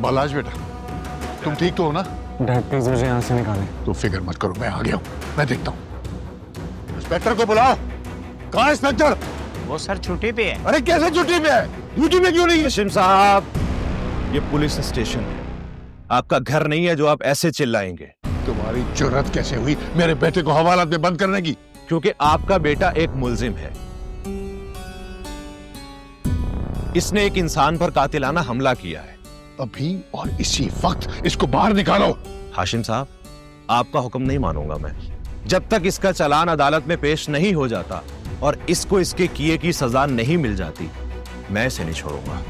बालाज बेटा, तुम ठीक तो हो ना? डैड प्लीज मुझे यहाँ से निकालें। तो फिक्र मत करो, मैं आ गया हूँ, मैं देखता हूँ। इंस्पेक्टर को बुलाओ। कहाँ है इंस्पेक्टर? वो सर छुट्टी पे है। अरे कैसे छुट्टी पे है? ड्यूटी में क्यों नहीं है? हाशिम साहब, ये पुलिस स्टेशन है, आपका घर नहीं है जो आप ऐसे चिल्लाएंगे। तुम्हारी जुर्रत कैसे हुई मेरे बेटे को हवालात में बंद करने की? क्योंकि आपका बेटा एक मुल्जिम है। इसने एक इंसान पर कातिलाना हमला किया है। अभी और इसी वक्त इसको बाहर निकालो। हाशिम साहब, आपका हुक्म नहीं मानूंगा मैं जब तक इसका चालान अदालत में पेश नहीं हो जाता और इसको इसके किए की सजा नहीं मिल जाती। मैं इसे नहीं छोड़ूंगा।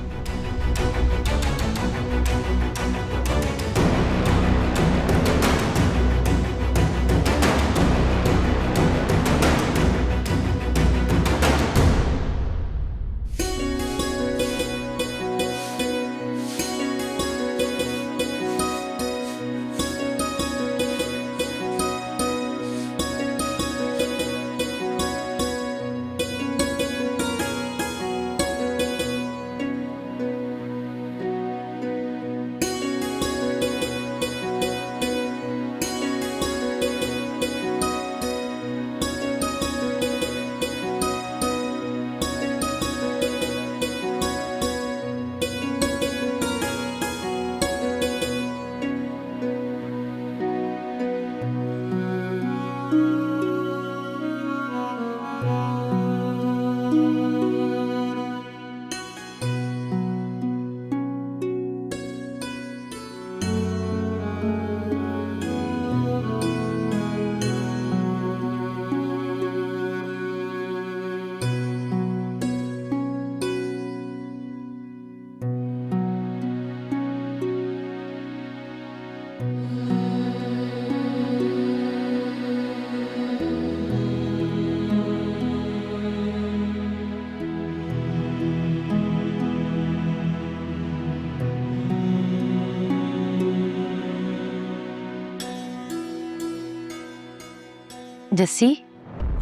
जस्सी,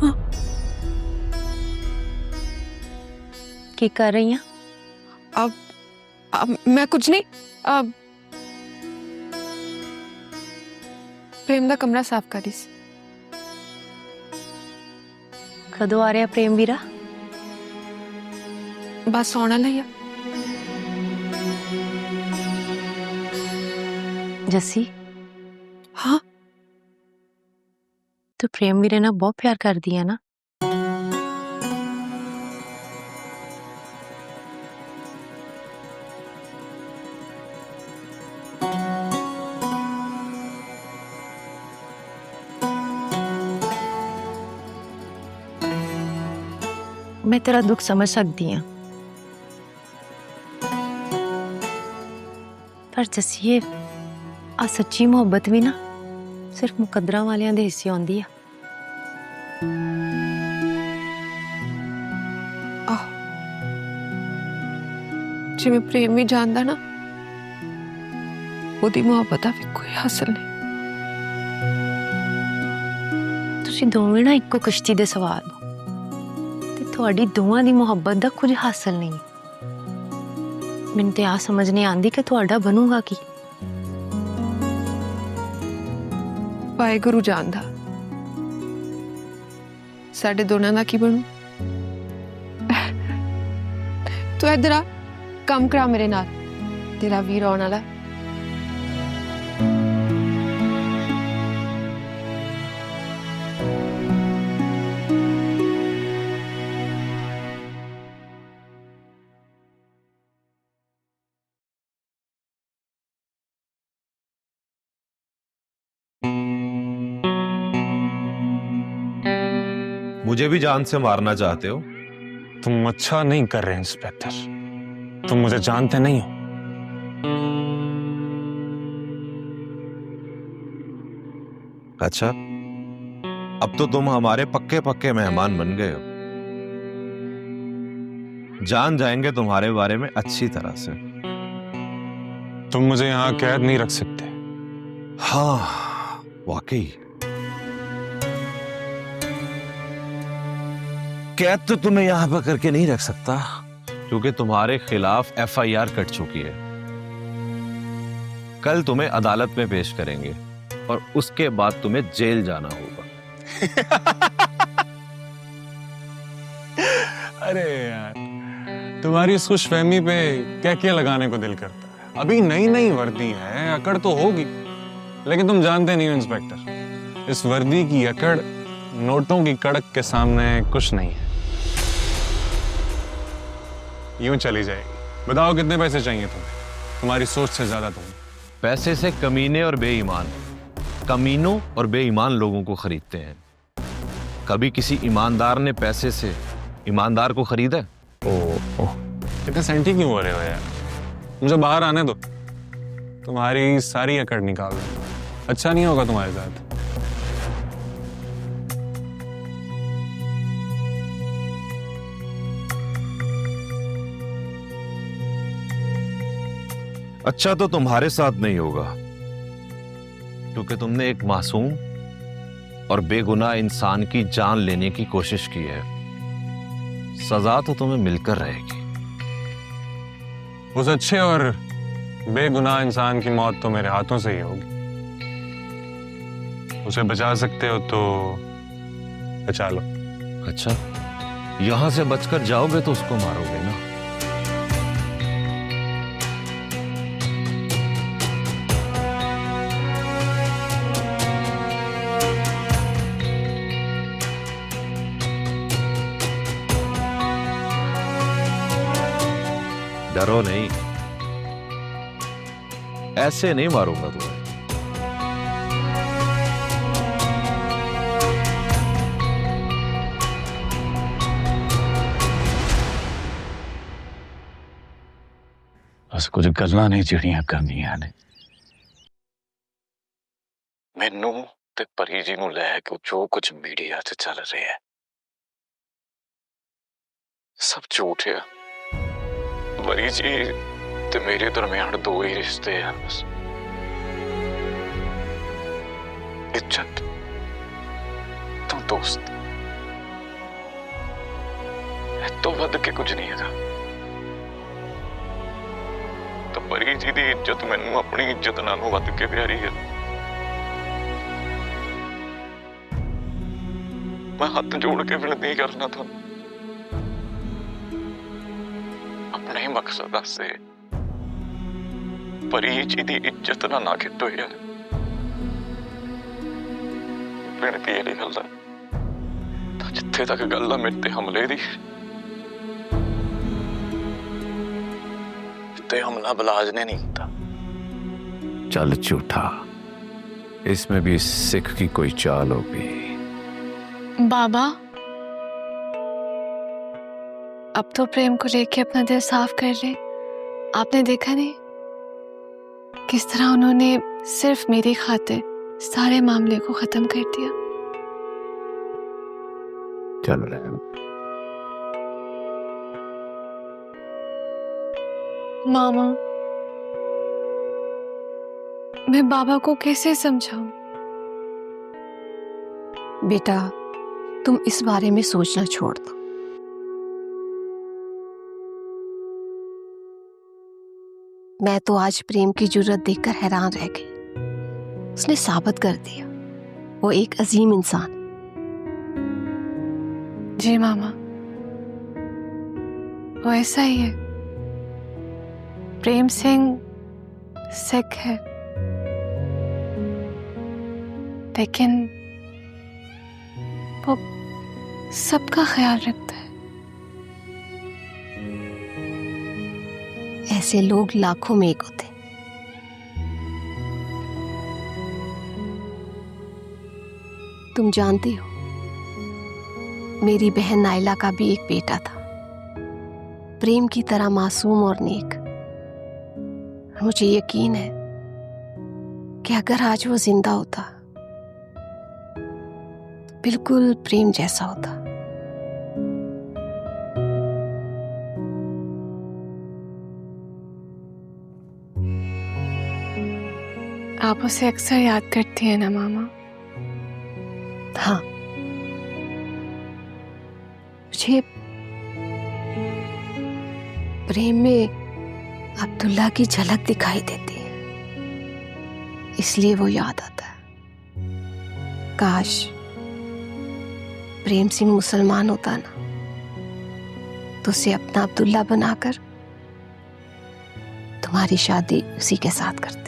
हाँ? की कर रही हैं? अब मैं कुछ नहीं। अब प्रेम दा कमरा साफ करी सी। कदों आ रहा प्रेम वीरा? बस आने लगी। जस्सी, हाँ तू प्रेम वीरे ना बहुत प्यार कर दी है ना? मैं तेरा दुख समझ सकती हूँ, पर जस्सी आ सच्ची मोहब्बत भी ना सिर्फ मुकद्दरा वालियां दे हिस्से आउंदी है। जिवें प्रेम भी जानदा ना, ओदी मोहब्बत दा भी कोई हासिल नहीं। तुसीं दोवें ना इक्को कश्ती दे सवार हो ते तुहाडी दोवां दी मोहब्बत दा कुछ हासिल नहीं। मैनूं ते आ समझ नहीं आंदी कि तुहाडा बनूगा की। वाहेगुरु जानदा साडे दोनां दा की बनू। तू इधर आ, काम करा मेरे नाल, तेरा वीर आने वाला। मुझे भी जान से मारना चाहते हो? तुम अच्छा नहीं कर रहे इंस्पेक्टर, तुम मुझे जानते नहीं हो। अच्छा, अब तो तुम हमारे पक्के पक्के मेहमान बन गए हो। जान जाएंगे तुम्हारे बारे में अच्छी तरह से। तुम मुझे यहाँ कैद नहीं रख सकते। हाँ, वाकई कैद तो तुम्हें यहां पर करके नहीं रख सकता, क्योंकि तुम्हारे खिलाफ FIR कट चुकी है। कल तुम्हें अदालत में पेश करेंगे और उसके बाद तुम्हें जेल जाना होगा। अरे यार, तुम्हारी इस खुशफहमी पे क्या क्या लगाने को दिल करता है। अभी नई नई वर्दी है, अकड़ तो होगी, लेकिन तुम जानते नहीं हो इंस्पेक्टर, इस वर्दी की अकड़ नोटों की कड़क के सामने कुछ नहीं है। यूं चली जाएगी। बताओ कितने पैसे चाहिए तुम्हें? तुम्हारी सोच से ज्यादा तुम। पैसे से कमीने और बेईमान, कमीनों और बेईमान लोगों को खरीदते हैं। कभी किसी ईमानदार ने पैसे से ईमानदार को खरीदा है? ओह, इतने सेंटी क्यों हो रहे हो यार? मुझे बाहर आने दो, तुम्हारी सारी अकड़ निकाल दो। अच्छा नहीं होगा तुम्हारे साथ। अच्छा तो तुम्हारे साथ नहीं होगा, क्योंकि तुमने एक मासूम और बेगुनाह इंसान की जान लेने की कोशिश की है। सजा तो तुम्हें मिलकर रहेगी। उस अच्छे और बेगुनाह इंसान की मौत तो मेरे हाथों से ही होगी। उसे बचा सकते हो तो बचा लो। अच्छा, यहां से बचकर जाओगे तो उसको मारोगे ना? डरो नहीं, ऐसे नहीं मारूंगा तुम्हें। बस कुछ गल्लां नहीं ਜਿਹੜੀਆਂ ਕਰਨੀਆਂ ਨੇ। ਮੈਨੂੰ ਤੇ ਪਰੀ ਜੀ ਨੂੰ ਲੈ ਕੇ ਜੋ ਕੁਝ ਮੀਡੀਆ 'ਚ ਚੱਲ ਰਿਹਾ ਹੈ ਸਭ ਝੂਠ ਹੈ। परी जी ते मेरे दरमियान दो ही रिश्ते हैं बस, इज्जत तो दोस्त, तो वध के कुछ नहीं है। तो परी जी की इज्जत मैनू अपनी इज्जत नालों वध के प्यारी है। मैं हाथ जोड़ के विनती करना था, अपने मकसद से परी जी की इज्जत ना खिटो यार। बेनती यही गल है, जिथे तक गल है मेरे ते हमले दी, ते हमला बलाज ने नहीं किया। चल झूठा, इसमें भी सिख की कोई चाल होगी। बाबा, अब तो प्रेम को लेके अपना दिल साफ कर ले। आपने देखा नहीं किस तरह उन्होंने सिर्फ मेरी खातिर सारे मामले को खत्म कर दिया। चल रहे मामा, मैं बाबा को कैसे समझाऊं? बेटा, तुम इस बारे में सोचना छोड़ दो। मैं तो आज प्रेम की जुर्रत देखकर हैरान रह गई। उसने साबित कर दिया वो एक अजीम इंसान। जी मामा, वो ऐसा ही है। प्रेम सिंह सिख है, लेकिन वो सबका ख्याल रखता है। ऐसे लोग लाखों में एक होते। तुम जानती हो, मेरी बहन नाइला का भी एक बेटा था, प्रेम की तरह मासूम और नेक। मुझे यकीन है कि अगर आज वो जिंदा होता तो बिल्कुल प्रेम जैसा होता। आप उसे अक्सर याद करती हैं ना मामा? हाँ, मुझे प्रेम में अब्दुल्ला की झलक दिखाई देती है। इसलिए वो याद आता है। काश प्रेम सिंह मुसलमान होता ना, तो उसे अपना अब्दुल्ला बनाकर तुम्हारी शादी उसी के साथ करती।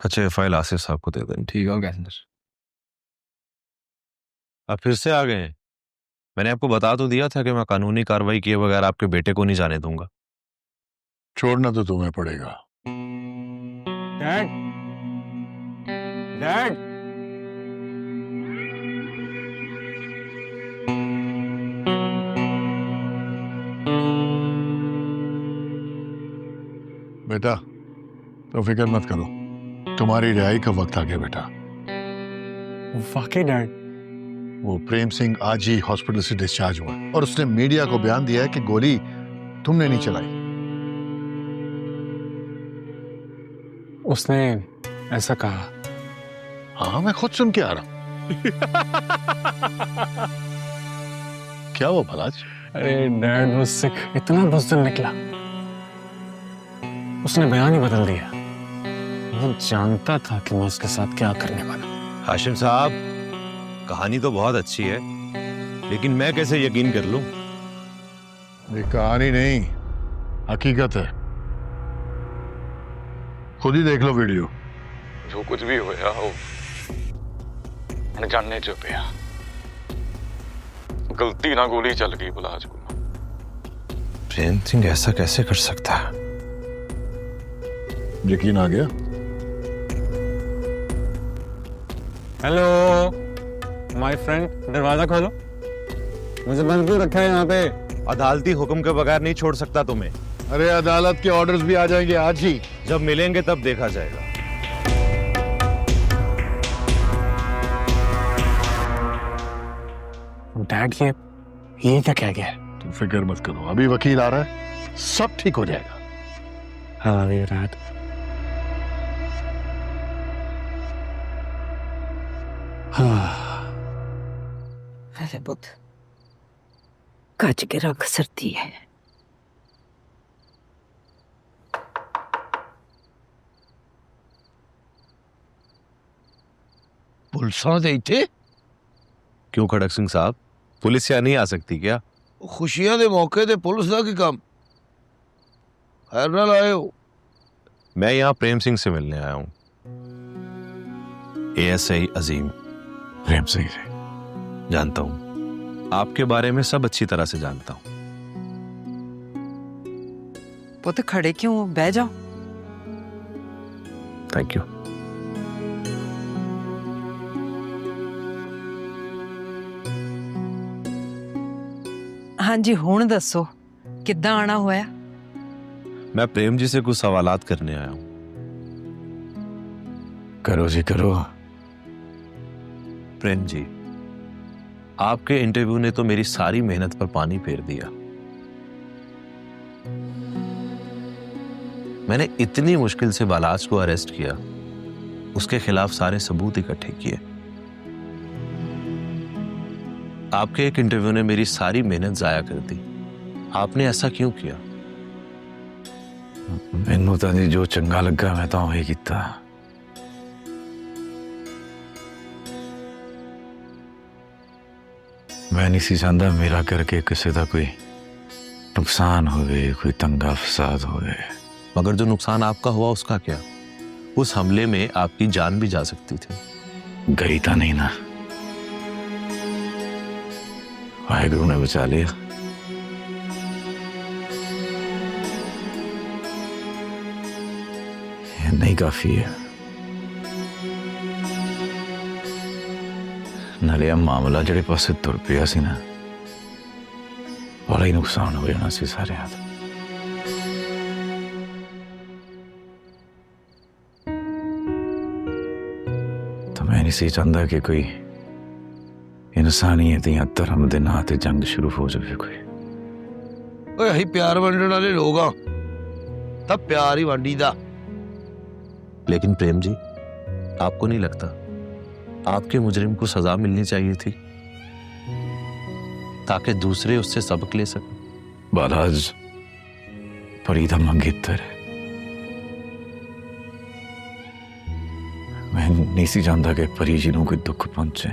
अच्छा, ये फाइल आसिफ साहब को दे दें। ठीक हो गया सर। आप फिर से आ गए हैं। मैंने आपको बता तो दिया था कि मैं कानूनी कार्रवाई किए बगैर आपके बेटे को नहीं जाने दूंगा। छोड़ना तो तुम्हें पड़ेगा। डैड, डैड, बेटा तो फिक्र मत करो, तुम्हारी रिहाई का वक्त आ गया बेटा। वाकई डैड? वो प्रेम सिंह आज ही हॉस्पिटल से डिस्चार्ज हुआ और उसने मीडिया को बयान दिया है कि गोली तुमने नहीं चलाई। उसने ऐसा कहा? हाँ, मैं खुद सुन के आ रहा हूं। क्या वो भलाज? अरे डैड, वो सिख इतना बुज़दिल निकला, उसने बयान ही बदल दिया। वो जानता था कि मैं उसके साथ क्या करने वाला। हाशिम साहब, कहानी तो बहुत अच्छी है, लेकिन मैं कैसे यकीन कर लूं? ये कहानी नहीं, हकीकत है। खुद ही देख लो वीडियो। जो कुछ भी होया हो अनजाने च पिया, गलती ना गोली चल गई बुलाज को। प्रेम सिंह ऐसा कैसे कर सकता है? यकीन आ गया? हेलो माय फ्रेंड, दरवाजा खोलो, मुझे बंद क्यों रखा है यहाँ पे? अदालती हुक्म के बगैर नहीं छोड़ सकता तुम्हें। अरे अदालत के ऑर्डर्स भी आ जाएंगे आज ही। जब मिलेंगे तब देखा जाएगा। डैड, ये क्या कह गया है? तुम फिक्र मत करो, अभी वकील आ रहा है, सब ठीक हो जाएगा। हाँ ये रात अरे बुद्ध कच के रख सरती है। पुलिसां दे इत्थे क्यों खड़क सिंह साहब, पुलिस यहाँ नहीं आ सकती क्या? खुशियां दे मौके ते पुलिस दा की काम? खैर नाल आए हो? मैं यहाँ प्रेम सिंह से मिलने आया हूँ। ASI अजीम। प्रेम सिंह से जानता हूँ, आपके बारे में सब अच्छी तरह से जानता हूँ। पुत्र खड़े क्यों हो? बह जाओ। Thank you. हाँ जी हुण दसो किद्दां आना होया? मैं प्रेम जी से कुछ सवालात करने आया हूँ। करो जी करो। प्रेम जी, आपके इंटरव्यू ने तो मेरी सारी मेहनत पर पानी फेर दिया। मैंने इतनी मुश्किल से बालाज को अरेस्ट किया, उसके खिलाफ सारे सबूत इकट्ठे किए। आपके एक इंटरव्यू ने मेरी सारी मेहनत जाया कर दी। आपने ऐसा क्यों किया? मैनू तो जी जो चंगा लगा मैं तो वही किया। मैं नहीं सी चाहता मेरा करके किसी का कोई नुकसान होवे, कोई तंगा फसाद होवे। मगर जो नुकसान आपका हुआ उसका क्या? उस हमले में आपकी जान भी जा सकती थी। गई था नहीं ना, वाहेगुरु ने बचा लिया। ये नहीं काफी है। नाले मामला जेड़े पासे तुर पिया सी ना, बड़ा ही नुकसान हो जाना सी सारे हाथ। तो मैं नहीं सी चाहता कि कोई इंसानियत या धर्म दे नां ते जंग शुरू हो जाए कोई। ओए अहीं प्यार वंडण वाले लोग हां, तां प्यार ही वंडी दा। लेकिन प्रेम जी, आपको नहीं लगता आपके मुजरिम को सजा मिलनी चाहिए थी ताकि दूसरे उससे सबक ले सकें? बालाज फरीदा मंगेतर है। मैं नहीं सी जानता कि परी जी को कोई दुख पहुंचे।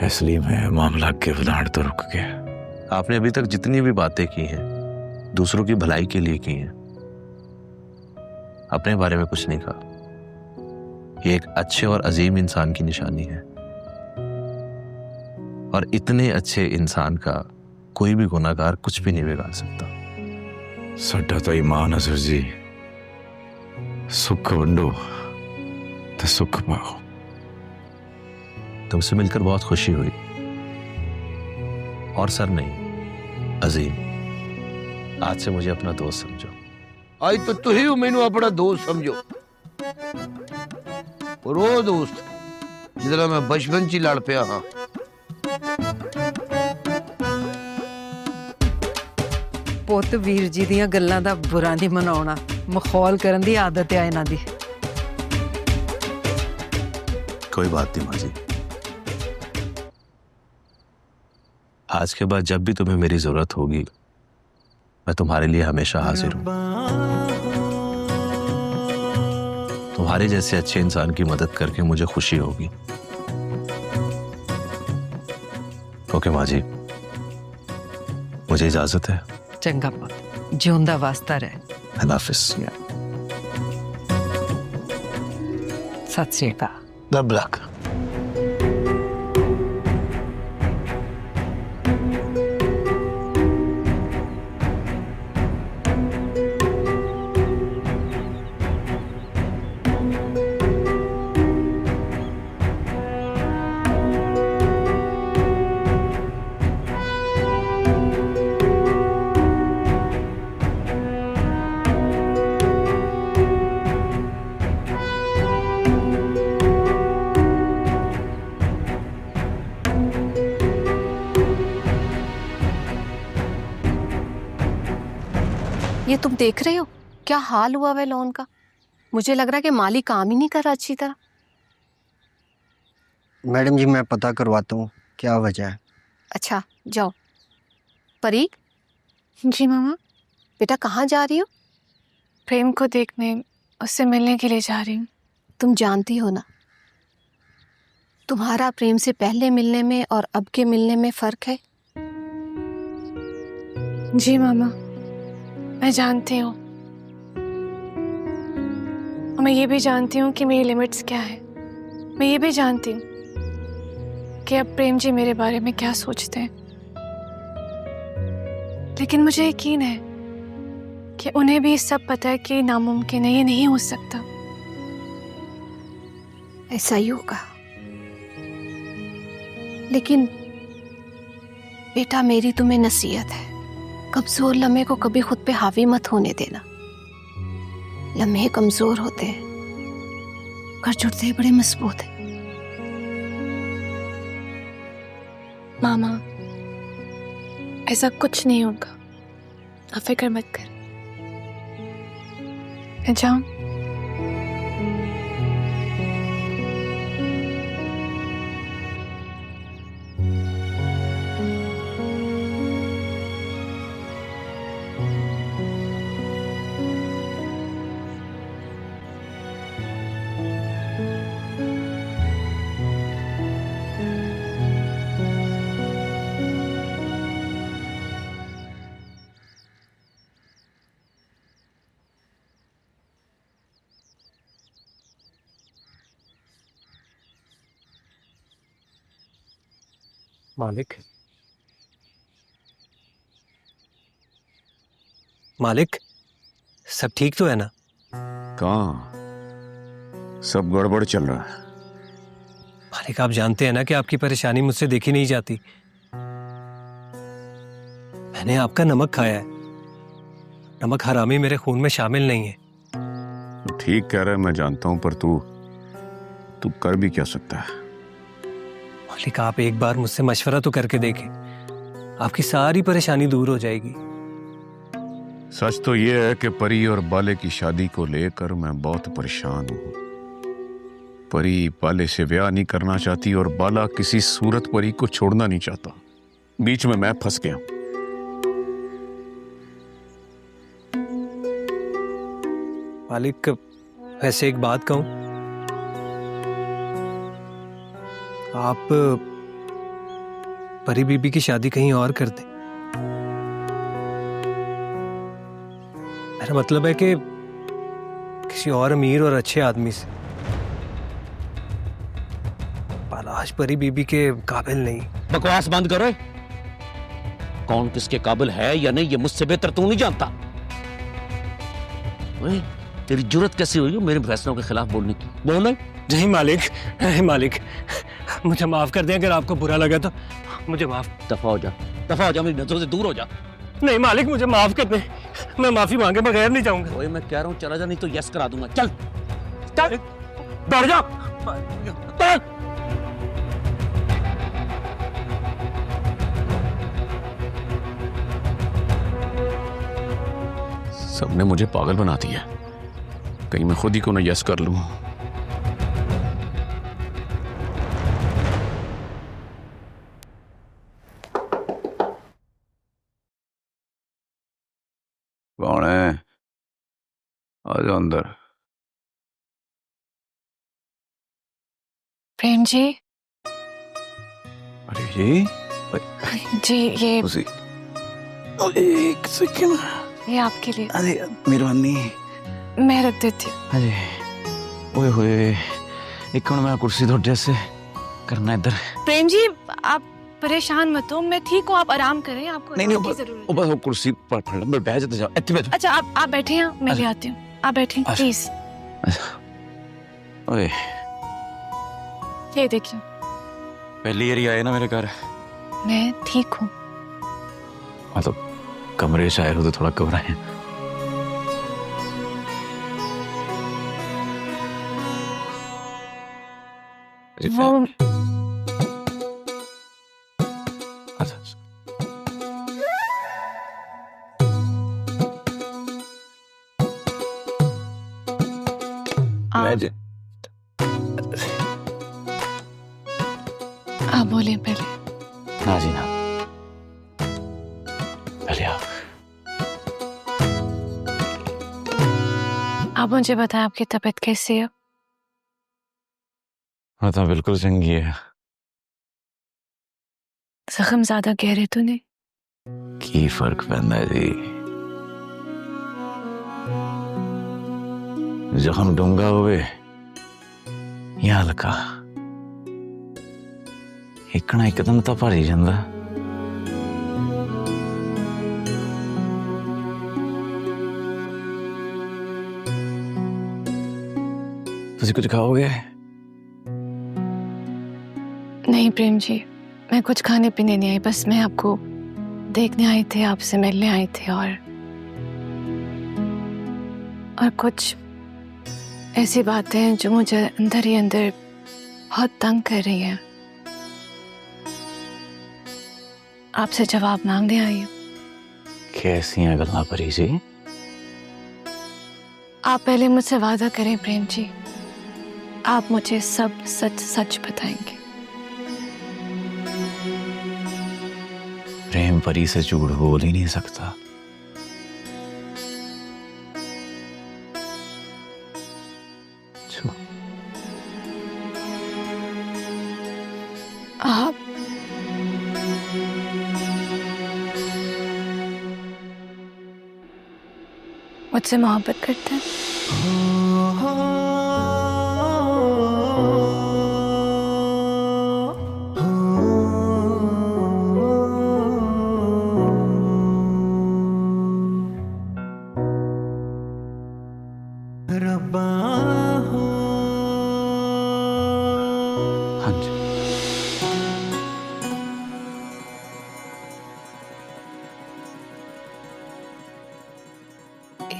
इसलिए मैं मामला के वधाण तो रुक गया। आपने अभी तक जितनी भी बातें की हैं दूसरों की भलाई के लिए की हैं, अपने बारे में कुछ नहीं कहा। ये एक अच्छे और अजीम इंसान की निशानी है, और इतने अच्छे इंसान का कोई भी गुनाहगार कुछ भी नहीं बिगाड़ सकता। साडा तो ईमान है सर जी, सुख वंडो तो सुख पाओ। तुमसे मिलकर बहुत खुशी हुई। और सर नहीं, अजीम, आज से मुझे अपना दोस्त समझो। आज तो तुही मैनू अपना दोस्त समझो। और वो दोस्त जिसदा मैं बचपन च ही लड़ पिया हाँ। पुत वीर जी दियां गल्लां दा बुरा नहीं मनाउणा, मखौल करन दी आदत है इन्हां दी। कोई बात नहीं माँ जी, आज के बाद जब भी तुम्हें मेरी जरूरत होगी मैं तुम्हारे लिए हमेशा हाजिर हूं। तुम्हारे जैसे अच्छे इंसान की मदद करके मुझे खुशी होगी। ओके माँ जी, मुझे इजाजत है। चंगा पुत, जिउंदा वास्ता रहे। अल्लाह हाफिज। सत श्री अकाल। रब रख। ये तुम देख रहे हो? क्या हाल हुआ वह लोन का? मुझे लग रहा है कि मालिक काम ही नहीं कर रहा अच्छी तरह। मैडम जी मैं पता करवाता हूँ क्या वजह है। अच्छा जाओ। परी, जी मामा। बेटा कहाँ जा रही हो? प्रेम को देखने, उससे मिलने के लिए जा रही हूँ। तुम जानती हो ना, तुम्हारा प्रेम से पहले मिलने में और अब के मिलने में फर्क है। जी मामा, मैं जानती हूँ। और मैं ये भी जानती हूँ कि मेरी लिमिट्स क्या है। मैं ये भी जानती हूँ कि अब प्रेम जी मेरे बारे में क्या सोचते हैं। लेकिन मुझे यकीन है कि उन्हें भी सब पता है कि नामुमकिन है, ये नहीं हो सकता। ऐसा ही होगा। लेकिन बेटा मेरी तुम्हें नसीहत है, कमजोर लम्हे को कभी खुद पे हावी मत होने देना। लम्हे कमजोर होते हैं, घर जुड़ते बड़े मजबूत है। मामा, ऐसा कुछ नहीं होगा, आप फिक्र मत कर। मैं जाऊं? मालिक, मालिक सब ठीक तो है ना? कहाँ सब गड़बड़ चल रहा है। मालिक आप जानते हैं ना कि आपकी परेशानी मुझसे देखी नहीं जाती। मैंने आपका नमक खाया है। नमक हरामी मेरे खून में शामिल नहीं है। तू ठीक कह रहा है, मैं जानता हूं, पर तू कर भी क्या सकता है। मालिक आप एक बार मुझसे मशवरा तो करके देखें, आपकी सारी परेशानी दूर हो जाएगी। सच तो ये है कि परी और बाले की शादी को लेकर मैं बहुत परेशान हूं। परी बाले से ब्याह नहीं करना चाहती और बाला किसी सूरत परी को छोड़ना नहीं चाहता। बीच में मैं फंस गया। मालिक वैसे एक बात कहूं, आप परी बीबी की शादी कहीं और कर दें। मेरा मतलब है कि किसी और अमीर और अच्छे आदमी से। बालाज परी बीबी के काबिल नहीं। बकवास बंद करो। कौन किसके काबिल है या नहीं ये मुझसे बेहतर तू नहीं जानता। ओए, तेरी जुर्रत कैसी हुई मेरे फैसलों के खिलाफ बोलने की? बोल। नहीं मालिक, नहीं मालिक, मुझे माफ कर दें। अगर आपको बुरा लगा तो मुझे माफ। दफा हो जा, दफा हो जा, मेरी नजरों से दूर हो जा। नहीं मालिक मुझे माफ कर दें, मैं माफी मांगे बगैर नहीं जाऊंगा। ओए मैं कह रहा हूँ चला जा, नहीं तो यस करा दूंगा। चल चल, बैठ जा। सबने मुझे पागल बना दिया। कहीं मैं खुद ही को ना यस कर लूं। कौन है? आ जाओ अंदर। प्रेम जी। अरे जी जी ये एक सेकंड, ये आपके लिए। अरे मेहरबानी, मैं रख देती हूँ। अरे ओए होए, एक मिनट मैं कुर्सी थोड़ी जैसे करना इधर। प्रेम जी आप परेशान मत हो, मैं ठीक हूँ, आप आराम करें। आपको नहीं आराम की जरूरत है। बस वो कुर्सी पर फड़ मैं बैठ जाते जाओ। इतने बैठ। अच्छा आप बैठे हैं, मैं ले आती हूँ। आप बैठे प्लीज। ओए ये देखिए, पहली बार आए ना मेरे घर। मैं ठीक हूँ। हाँ तो कमरे से आए हो तो थोड़ा घबराए। वो आप बोलिए पहले। ना जी ना, पहले आप मुझे बताएं आपकी तबीयत कैसी है? हाँ तो बिल्कुल चंगी है। जख्म ज्यादा गहरे तो नहीं? की फर्क पैंदा है जी, जख्म डूंगा होवे या हल्का, इकना एकदम तो भर ही जांदा। तुसी कुछ खाओगे? नहीं प्रेम जी, मैं कुछ खाने पीने नहीं आई, बस मैं आपको देखने आई थी, आपसे मिलने आई थी और कुछ ऐसी बातें हैं जो मुझे अंदर ही अंदर बहुत तंग कर रही हैं। आपसे जवाब मांगने आई हूँ। कैसी गल्लां परी जी? आप पहले मुझसे वादा करें प्रेम जी, आप मुझे सब सच सच बताएंगे। प्रेम परी से झूठ बोल ही नहीं सकता। आप मुझसे मोहब्बत करते हैं? हाँ जी।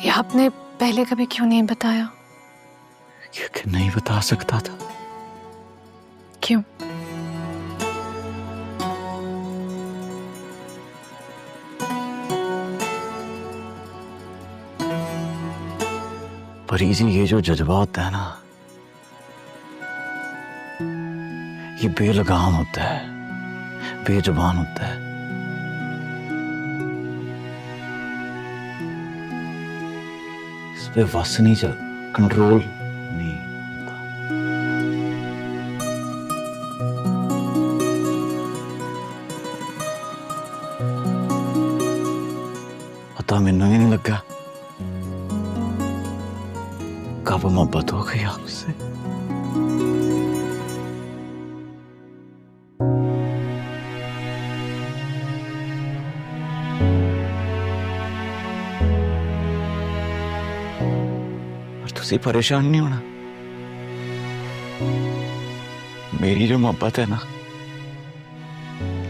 ये आपने पहले कभी क्यों नहीं बताया? क्योंकि नहीं बता सकता था। क्यों? परी जी, ये जो जज्बा होता है ना, ये बेलगाम होता है, बेजुबान होता है। इस पे वस नहीं चल, कंट्रोल नहीं होता। पता मैनू ही नहीं लगा कब मोहब्बत हो गई आपसे। तुसी परेशान नहीं होना। मेरी जो मोहब्बत है ना,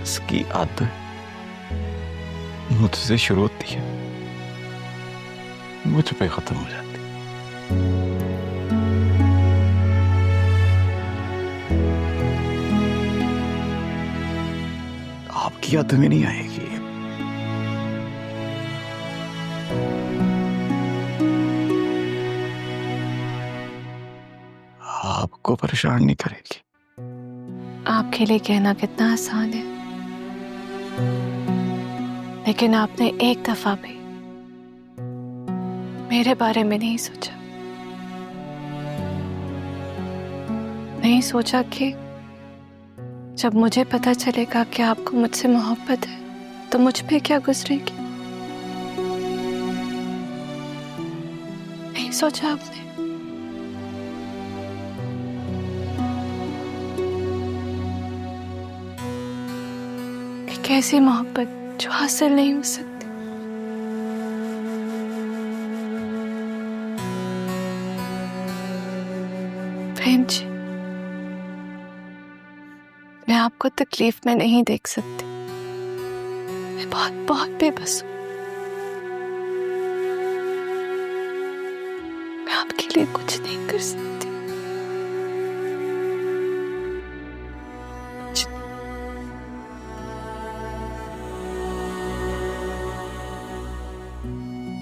इसकी आदत मुझसे शुरू होती है, मुझ पे खत्म हो जाती है। आपकी याद में नहीं आएगी। आपको परेशान नहीं करेगी। आपके लिए कहना कितना आसान है, लेकिन आपने एक दफा भी मेरे बारे में नहीं सोचा। नहीं सोचा कि जब मुझे पता चलेगा कि आपको मुझसे मोहब्बत है तो मुझ पे क्या गुजरेगी। नहीं सोचा आपने। कि कैसी मोहब्बत जो हासिल नहीं हो सकती। प्रेम जी, मैं आपको तकलीफ में नहीं देख सकती। मैं बहुत बहुत बेबस हूं। मैं आपके लिए कुछ नहीं कर सकती।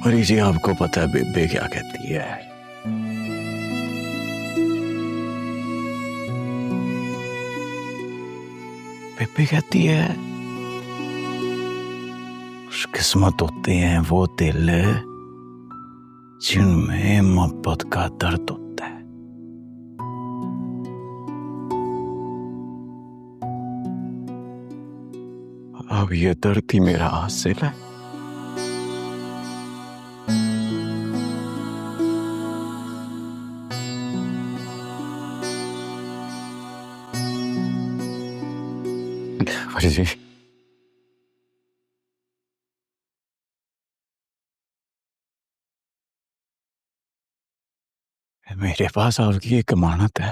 मरी जी, आपको पता है बेबे क्या कहती है? भी कहती है खुशकिस्मत होते हैं वो दिल जिनमें मोहब्बत का दर्द होता है। अब ये दर्द ही मेरा हासिल है। जी मेरे पास आपकी एक अमानत है।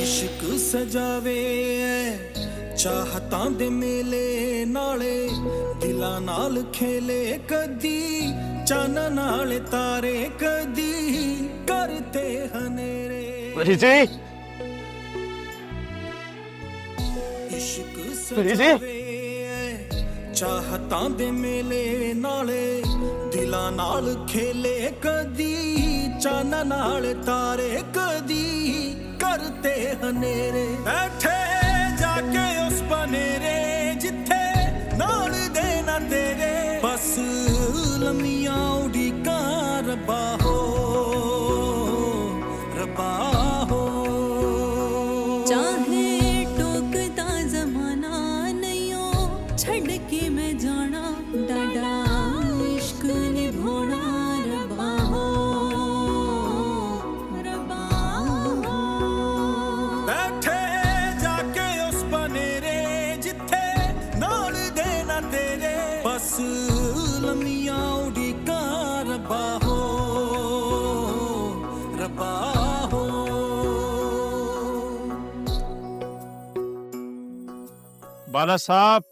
इश्क सजावे चाहतां दे मेले नाले दिलां नाल खेले कदी चन नाल तारे कदी करते हनेरे इश्क सजावे चाहतां दे मेले नाले दिलां नाल खेले कदी चन नाल तारे कदी करते हनेरे बैठे जाके उस बनेरे जिथे नाल देना तेरे बस लम्मियां उड़ीका रब्बा हो रब्बा हो। चाहे टोकदा जमाना नहीं हो छड़ के मैं जाना डाडा इश्क निभाना रब्बा हो रब्बा हो। बैठे जाके उस बनेरे जिथे नाल देना तेरे बस लम्मियां उड़ीका रब्बा हो रब्बा हो। बाला साहब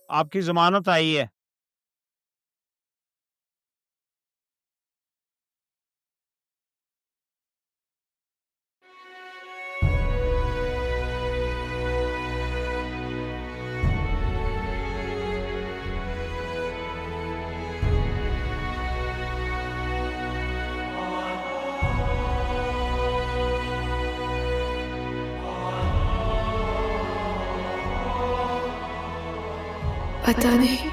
आपकी जमानत आई है। पता नहीं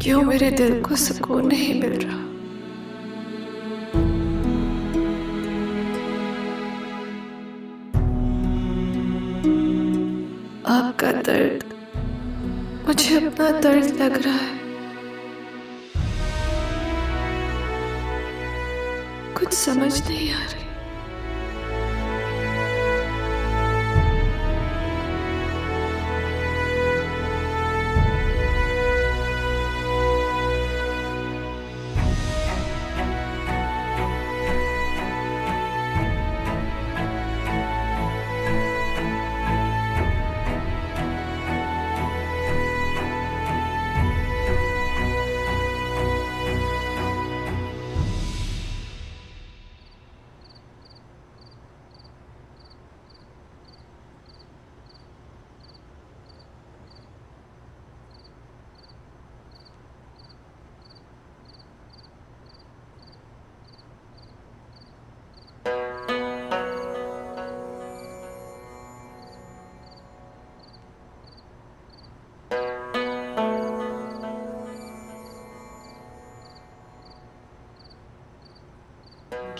क्यों मेरे दिल को सुकून नहीं मिल रहा। आपका दर्द मुझे अपना दर्द लग रहा है। कुछ समझ नहीं आ रही।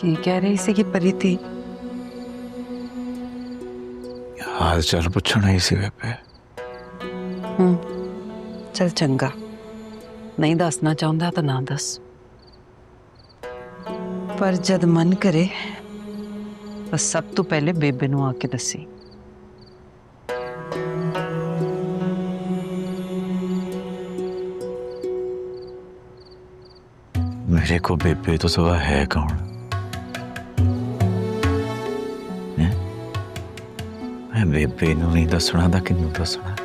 की कह रही सी कि परी थी हाल चाल पूछना ही सी पे चल चंगा, नहीं दसना चाहता तो ना दस, पर जद मन करे बस सब तो पहले बेबे नू आके दसी। मेरे को बेबे तो सवा है कौन? मैं बेबे नू नहीं दसना था, किन्नू दसना?